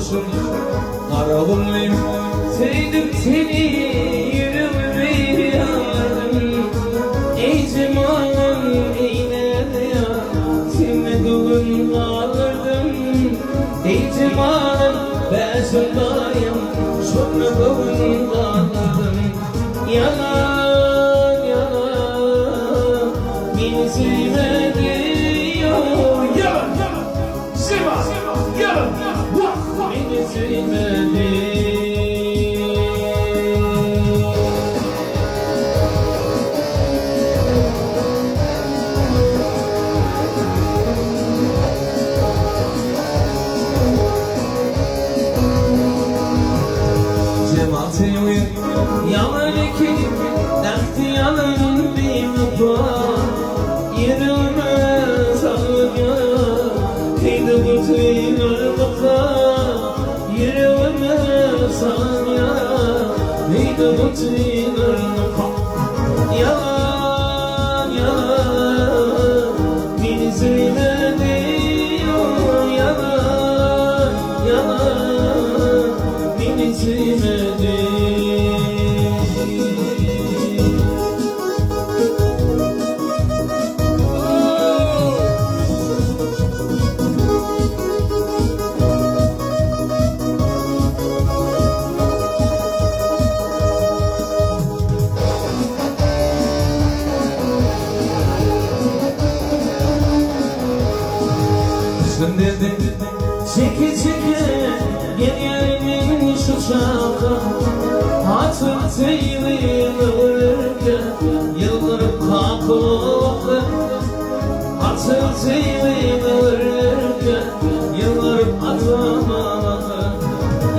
başım Karabulluyum sevdim seni yüreğime yardım Ey cemalım ey nerede ya sevmediğin ağlardım Ey cemalım ben şundayım şundayım ağlardım Yalan yalan beni sevmedi Yalan, Siva, yalan, beni sevmedi Cemaatimi yalan ki derdi yalan bir mutlaka Yerime sallıyor Kıydı bu tüylerlikla Yerime sallıyor Kıydı bu tüylerlikla Yalan yalan beni sevmedi Yalan yalan beni sevmedi Dedi çeke çeke gelirin şu çağa Hatır teyliğin ölürken yıldırıp kalkıldı Hatır teyliğin ölürken yıldırıp atlamadı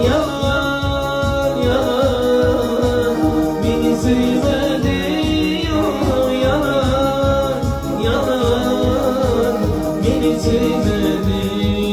Yalan yalan beni sevmedi Yalan yalan beni sevmedi